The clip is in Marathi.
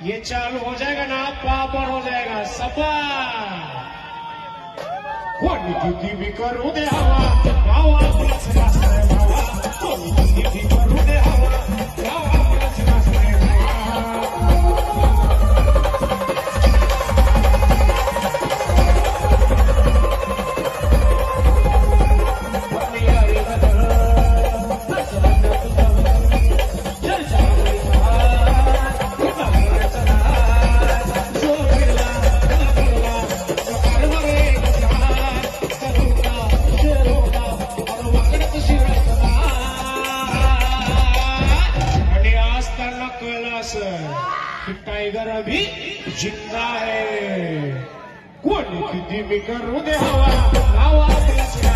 ये चालू हो जाएगा ना पापड़ हो जाएगा सपा कोणी किती भी करू दे हवा गाव आपलाच रास्ता भावा कोणी किती करू दे हवा गाव आपलाच रास्ता टाइगर अभी जिंदा है कोणी किती मी करू दे हवा गाव आपलाच